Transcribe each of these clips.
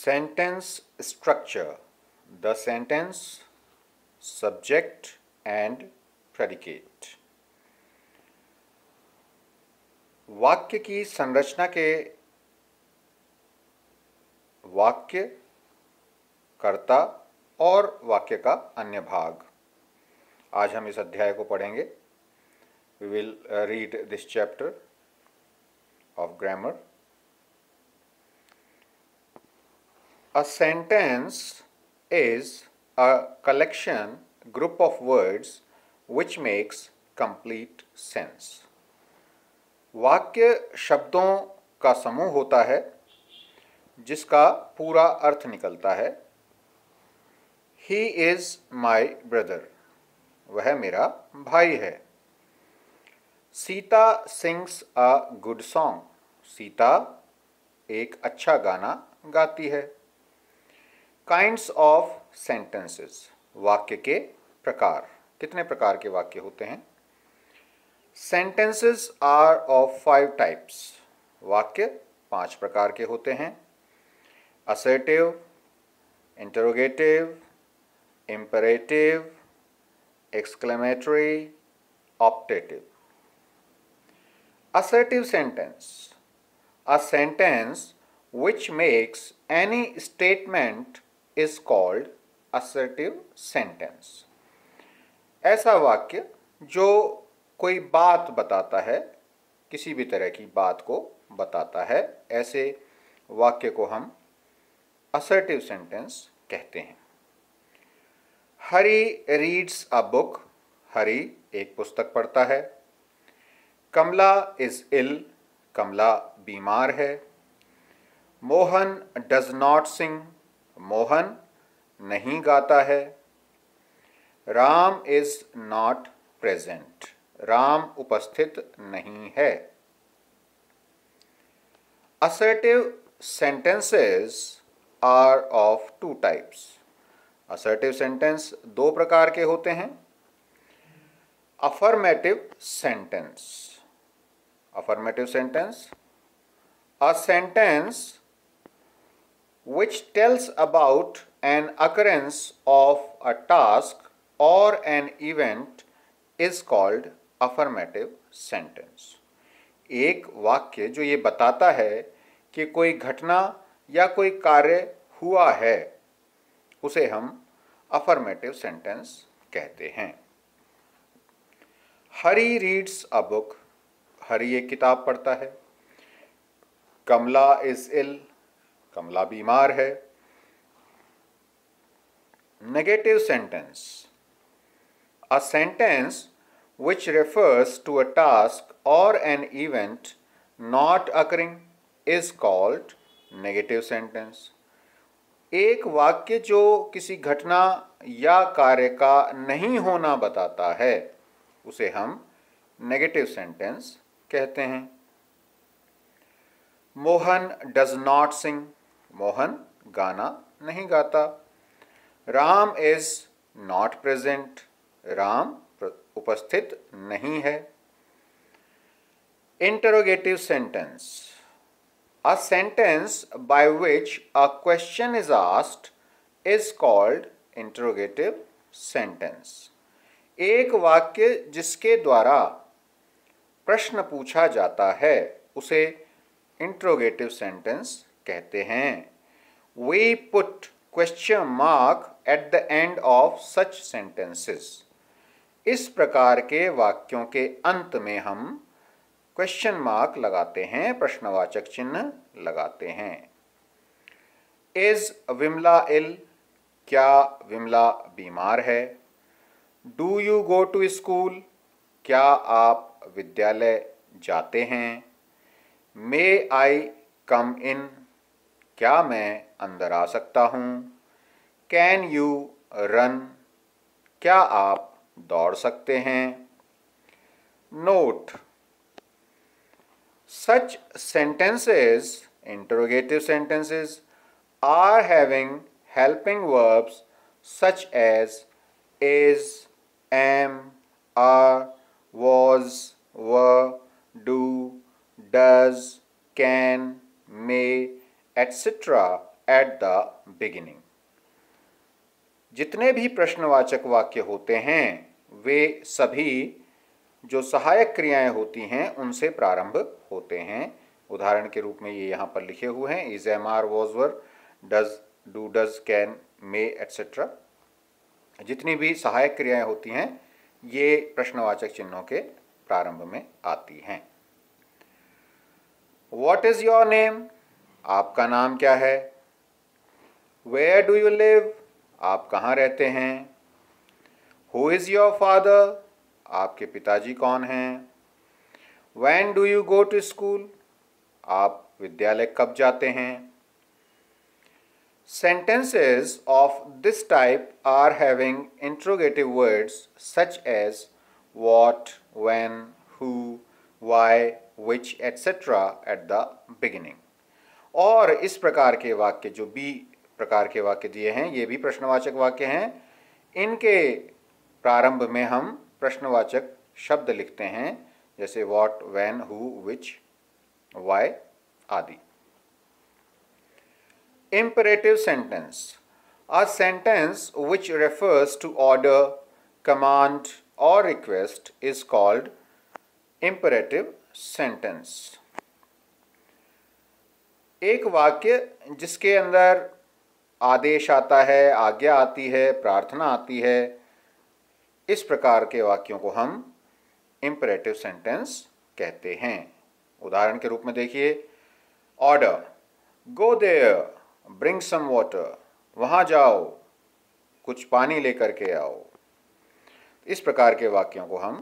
Sentence structure: the sentence, subject and predicate. वाक्य की संरचना के वाक्य, कर्ता और वाक्य का अन्य भाग। आज हम इस अध्याय को पढ़ेंगे। We will read this chapter of grammar. A sentence is a collection, group of words which makes complete sense. वाक्य शब्दों का समूह होता है जिसका पूरा अर्थ निकलता है। He is my brother. वह मेरा भाई है। Sita sings a good song. Sita एक अच्छा गाना गाती है। Kinds of sentences. वाक्य के प्रकार। कितने प्रकार के वाक्य होते हैं? Sentences are of 5 types. वाक्य 5 प्रकार के होते हैं। Assertive, interrogative, imperative, exclamatory, optative. Assertive sentence. A sentence which makes any statement is called assertive sentence. ऐसा वाक्य जो कोई बात बताता है, किसी भी तरह की बात को बताता है, ऐसे वाक्य को हम assertive sentence कहते हैं। हरी reads a book. हरी एक पुस्तक पढ़ता है। कमला is ill. कमला बीमार है। Mohan does not sing. Mohan नहीं गाता है। Ram is not present. Ram उपस्थित नहीं है। Assertive sentences are of 2 types. Assertive sentence 2 प्रकार के होते हैं। Affirmative sentence. Affirmative sentence, a sentence which tells about an occurrence of a task or an event is called affirmative sentence. एक वाक्य जो ये बताता है कि कोई घटना या कोई कार्य हुआ है, उसे हम affirmative sentence कहते हैं। हरी reads a book. हरी एक किताब पढ़ता है। कमला is ill. कमला बीमार है। Negative sentence. A sentence which refers to a task or an event not occurring is called negative sentence. एक वाक्य जो किसी घटना या कार्य का नहीं होना बताता है, उसे हम negative sentence कहते हैं। Mohan does not sing. Mohan गाना नहीं गाता। Ram is not present. Ram उपस्थित नहीं है। Interrogative sentence. A sentence by which a question is asked is called interrogative sentence. एक वाक्य जिसके द्वारा प्रश्न पूछा जाता है, उसे interrogative sentence कहते हैं। We put question mark at the end of such sentences. इस प्रकार के वाक्यों के अंत में हम क्वेश्चन मार्क लगाते हैं, प्रश्नवाचक चिन्ह लगाते हैं। Is Vimla ill? क्या विमला बीमार है? Do you go to school? क्या आप विद्यालय जाते हैं? May I come in? क्या मैं अंदर आ सकता हूँ? Can you run? क्या आप दौड़ सकते हैं? Note: Such sentences, interrogative sentences, are having helping verbs such as is, am, are, was, were, do, does, can, may, etc. at the beginning. जितने भी प्रश्नवाचक वाक्य होते हैं वे सभी जो सहायक क्रियाएं होती हैं उनसे प्रारंभ होते हैं। उदाहरण के रूप में ये यहाँ पर लिखे हुए हैं, is, am, are, was, were, does, do, does, can, may, etcetera. जितनी भी सहायक क्रियाएं होती हैं ये प्रश्नवाचक चिन्हों के प्रारंभ में आती हैं। What is your name? आपका नाम क्या है? Where do you live? आप कहाँ रहते हैं? Who is your father? आपके पिताजी कौन हैं? When do you go to school? आप विद्यालय कब जाते हैं? Sentences of this type are having interrogative words such as what, when, who, why, which, etc. at the beginning. और इस प्रकार के वाक्य जो बी प्रकार के वाक्य दिए हैं ये भी प्रश्नवाचक वाक्य हैं। इनके प्रारंभ में हम प्रश्नवाचक शब्द लिखते हैं जैसे what, when, who, which, why आदि। Imperative sentence. A sentence which refers to order, command or request is called imperative sentence. एक वाक्य जिसके अंदर आदेश आता है, आज्ञा आती है, प्रार्थना आती है, इस प्रकार के वाक्यों को हम imperative sentence कहते हैं। उदाहरण के रूप में देखिए, order, go there, bring some water, वहाँ जाओ, कुछ पानी लेकर के आओ। इस प्रकार के वाक्यों को हम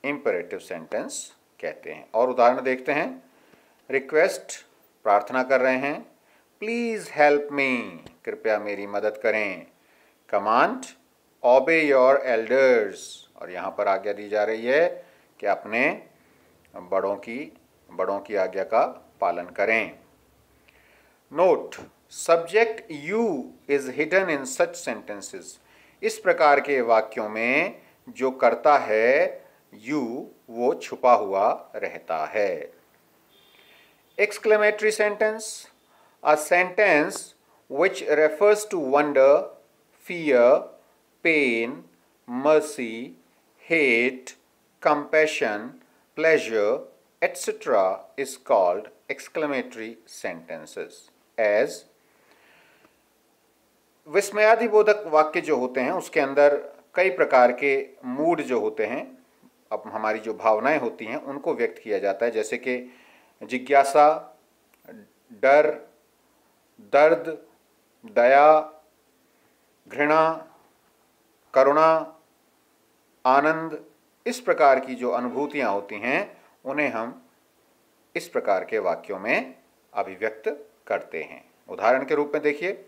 imperative sentence कहते हैं। और उदाहरण देखते हैं, रिक्वेस्ट, प्रार्थना कर रहे हैं, प्लीज़ हेल्प मी, कृपया मेरी मदद करें। कमांड, ओबे योर एल्डर्स, और यहाँ पर आज्ञा दी जा रही है कि अपने बड़ों की आज्ञा का पालन करें। Note, subject you is hidden in such sentences. इस प्रकार के वाक्यों में जो कर्ता है यू वो छुपा हुआ रहता है। Exclamatory sentence, a sentence which refers to wonder, fear, pain, mercy, hate, compassion, pleasure, etc. is called exclamatory sentences. As विस्मयादिबोधक वाक्य जो होते हैं उसके अंदर कई प्रकार के मूड जो होते हैं, अब हमारी जो भावनाएं होती हैं उनको व्यक्त किया जाता है, जैसे कि जिज्ञासा, डर, दर्द, दया, घृणा, करुणा, आनंद। इस प्रकार की जो अनुभूतियां होती हैं उन्हें हम इस प्रकार के वाक्यों में अभिव्यक्त करते हैं। उदाहरण के रूप में देखिए,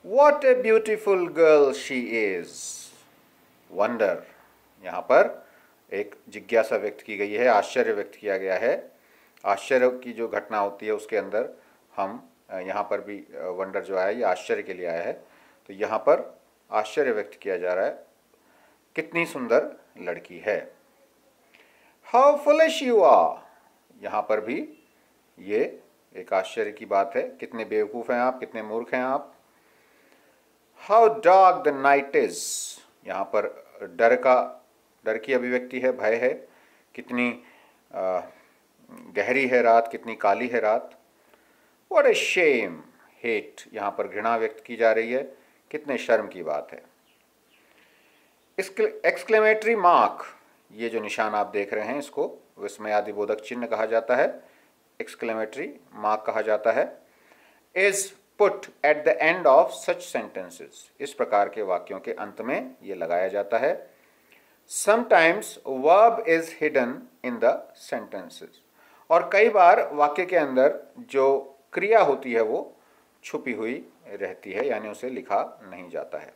What a beautiful girl she is. Wonder, यहाँ पर एक जिज्ञासा व्यक्त की गई है, आश्चर्य व्यक्त किया गया है। आश्चर्य की जो घटना होती है उसके अंदर हम यहाँ पर भी वंडर जो आया ये आश्चर्य के लिए आया है, तो यहाँ पर आश्चर्य व्यक्त किया जा रहा है, कितनी सुंदर लड़की है। How foolish you are, यहाँ पर भी ये एक आश्चर्य की बात है, कितने बेवकूफ़ हैं आप, कितने मूर्ख हैं आप। How dark the night is, यहाँ पर डर की अभिव्यक्ति है, भय है, कितनी गहरी है रात, कितनी काली है रात। What a shame, hate, यहाँ पर घृणा व्यक्त की जा रही है, कितने शर्म की बात है। एक्सक्लेमेटरी मार्क, ये जो निशान आप देख रहे हैं इसको विस्मयादिबोधक चिन्ह कहा जाता है, एक्सक्लेमेटरी मार्क कहा जाता है। Is put at the end of such sentences, इस प्रकार के वाक्यों के अंत में ये लगाया जाता है। Sometimes verb is hidden in the sentences, और कई बार वाक्य के अंदर जो क्रिया होती है वो छुपी हुई रहती है, यानी उसे लिखा नहीं जाता है।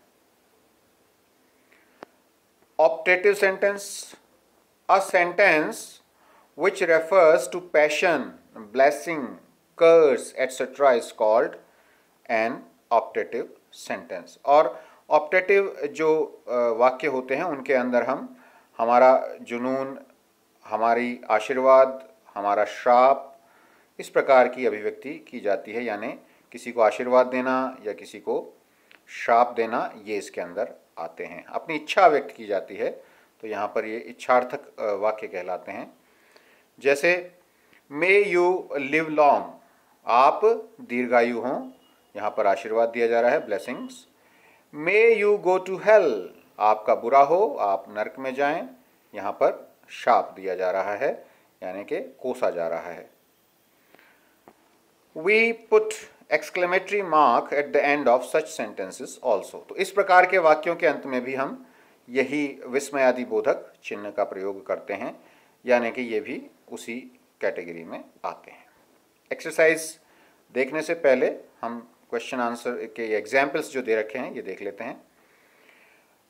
Optative sentence, a sentence which refers to passion, blessing, curse, etc. is called an optative sentence. और ऑप्टेटिव जो वाक्य होते हैं उनके अंदर हम हमारा जुनून, हमारी आशीर्वाद, हमारा श्राप, इस प्रकार की अभिव्यक्ति की जाती है, यानी किसी को आशीर्वाद देना या किसी को श्राप देना, ये इसके अंदर आते हैं। अपनी इच्छा व्यक्त की जाती है, तो यहाँ पर ये इच्छार्थक वाक्य कहलाते हैं। जैसे मे यू लिव लॉन्ग, आप दीर्घायु हों, यहाँ पर आशीर्वाद दिया जा रहा है, blessings. May you go to hell, आपका बुरा हो, आप नरक में जाएं, यहाँ पर शाप दिया जा रहा है, यानी कि कोसा जा रहा है। We put exclamatory mark at the end of such sentences also, तो इस प्रकार के वाक्यों के अंत में भी हम यही विस्मयादि बोधक चिन्ह का प्रयोग करते हैं, यानी कि ये भी उसी कैटेगरी में आते हैं। एक्सरसाइज देखने से पहले हम क्वेश्चन आंसर के एग्जाम्पल्स जो दे रखे हैं ये देख लेते हैं।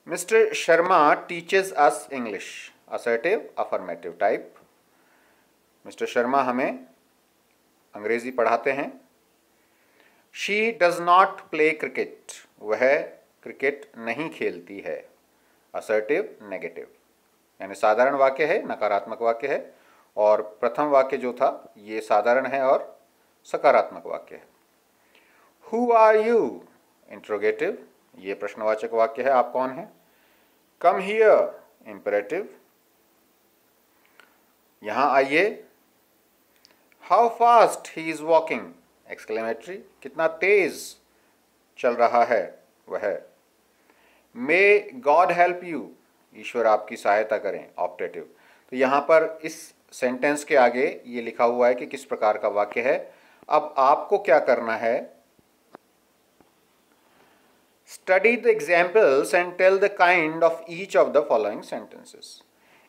Mister Sharma teaches us English, assertive affirmative type. Mister Sharma हमें अंग्रेजी पढ़ाते हैं। She does not play cricket, वह क्रिकेट नहीं खेलती है, असर्टिव नेगेटिव, यानी साधारण वाक्य है, नकारात्मक वाक्य है, और प्रथम वाक्य जो था ये साधारण है और सकारात्मक वाक्य है। हु आर यू, इंट्रोगेटिव, ये प्रश्नवाचक वाक्य है, आप कौन हैं। कम हियर, इंपेरेटिव, यहां आइए। How fast he is walking, exclamatory, कितना तेज चल रहा है वह। मे गॉड हेल्प यू, ईश्वर आपकी सहायता करें, ऑप्टेटिव। तो यहाँ पर इस सेंटेंस के आगे ये लिखा हुआ है कि किस प्रकार का वाक्य है। अब आपको क्या करना है, study the examples and tell the kind of each of the following sentences.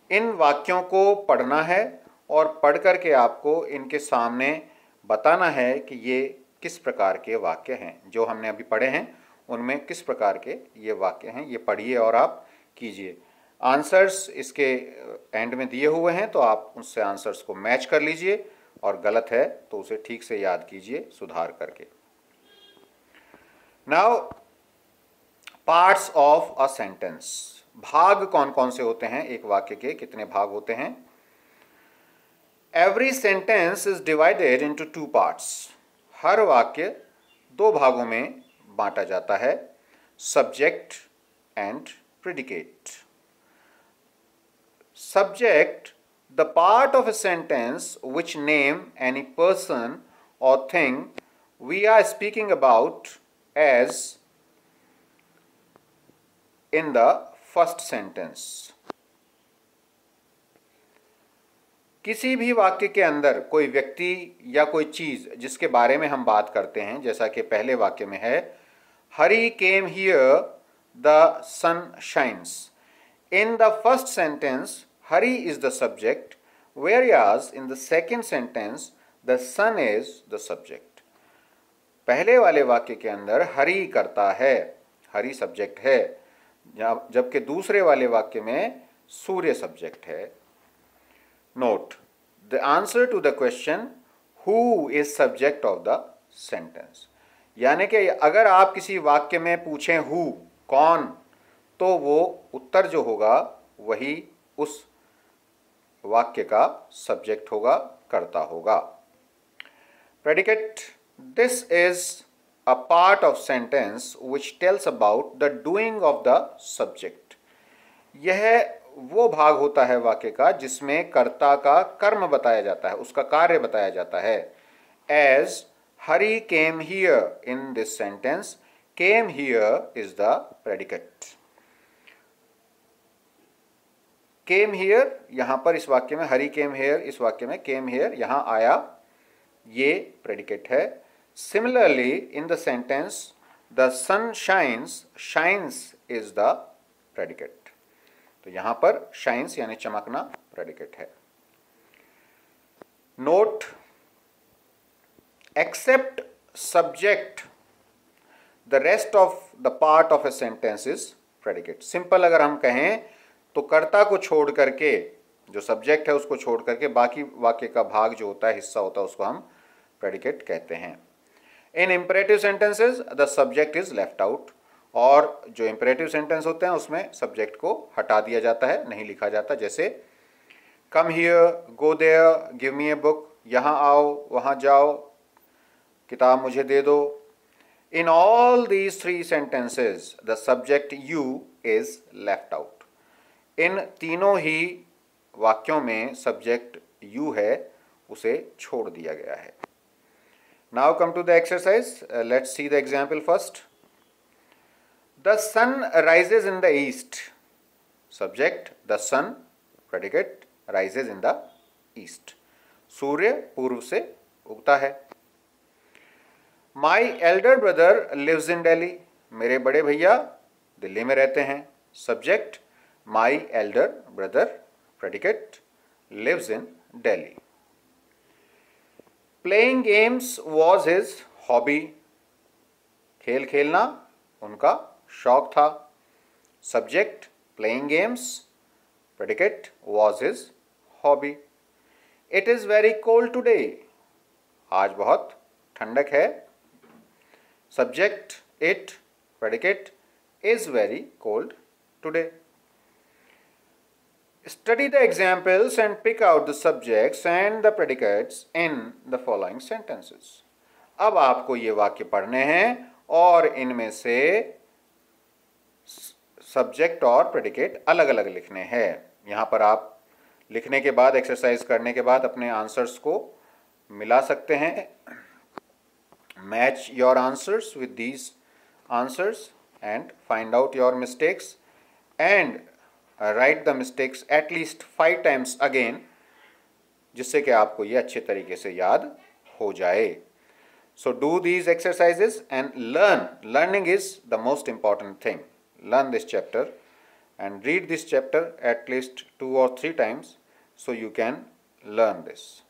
इन वाक्यों को पढ़ना है और पढ़ करके आपको इनके सामने बताना है कि ये किस प्रकार के वाक्य हैं। जो हमने अभी पढ़े हैं उनमें किस प्रकार के ये वाक्य हैं, ये पढ़िए और आप कीजिए। आंसर्स इसके एंड में दिए हुए हैं, तो आप उससे आंसर्स को मैच कर लीजिए और गलत है तो उसे ठीक से याद कीजिए सुधार करके। Now parts of a sentence, भाग कौन कौन से होते हैं, एक वाक्य के कितने भाग होते हैं। Every sentence is divided into 2 parts, हर वाक्य 2 भागों में बांटा जाता है, subject and predicate. Subject, the part of a sentence which name any person or thing we are speaking about as in the first sentence. किसी भी वाक्य के अंदर कोई व्यक्ति या कोई चीज जिसके बारे में हम बात करते हैं, जैसा कि पहले वाक्य में है, Hari came here the sun shines. In the first sentence, Hari is the subject, whereas in the second sentence, the sun is the subject. पहले वाले वाक्य के अंदर हरि करता है, हरि सब्जेक्ट है, जबकि दूसरे वाले वाक्य में सूर्य सब्जेक्ट है। Note the answer to the question who is subject of the sentence, यानी कि अगर आप किसी वाक्य में पूछें हु, कौन, तो वो उत्तर जो होगा वही उस वाक्य का सब्जेक्ट होगा, कर्ता होगा। Predicate, this is a part of sentence which tells about the doing of the subject. यह वो भाग होता है वाक्य का जिसमें कर्ता का कर्म बताया जाता है, उसका कार्य बताया जाता है। As Hari came here in this sentence, came here is the predicate. Came here यहां पर इस वाक्य में, हरी केम हियर इस वाक्य में, केम हियर यहां आया, ये प्रेडिकेट है। Similarly in the sentence the sun shines, shines is the predicate. तो यहां पर शाइन्स यानी चमकना प्रेडिकेट है। Note, except subject the rest of the part of a sentence is predicate. Simple अगर हम कहें तो कर्ता को छोड़ करके, जो सब्जेक्ट है उसको छोड़ करके बाकी वाक्य का भाग जो होता है, हिस्सा होता है, उसको हम प्रेडिकेट कहते हैं। In imperative sentences the subject is left out, और जो इंपरेटिव सेंटेंस होते हैं उसमें सब्जेक्ट को हटा दिया जाता है, नहीं लिखा जाता। जैसे come here, go there, give me a book, यहाँ आओ, वहाँ जाओ, किताब मुझे दे दो. In all these three sentences, the subject you is left out. इन तीनों ही वाक्यों में सब्जेक्ट you है, उसे छोड़ दिया गया है. Now come to the exercise. Let's see the example first. The sun rises in the east. Subject the sun, predicate rises in the east. सूर्य पूर्व से उगता है. My elder brother lives in Delhi. मेरे बड़े भैया दिल्ली में रहते हैं. Subject my elder brother, predicate lives in Delhi. Playing games was his hobby. खेल खेलना उनका शौक था. Subject playing games, predicate was his hobby. It is very cold today. आज बहुत ठंडक है. Subject it, predicate is very cold today. Study the examples and pick out the subjects and the predicates in the following sentences. अब आपको ये वाक्य पढ़ने हैं और इनमें से सब्जेक्ट और प्रेडिकेट अलग अलग लिखने हैं. यहाँ पर आप लिखने के बाद, एक्सरसाइज करने के बाद अपने आंसर्स को मिला सकते हैं. Match your answers with these answers and find out your mistakes and right the mistakes at least 5 times again, जिससे कि आपको ये अच्छे तरीके से याद हो जाए. So do these exercises and learn. Learning is the most important thing. Learn this chapter and read this chapter at least 2 or 3 times so you can learn this.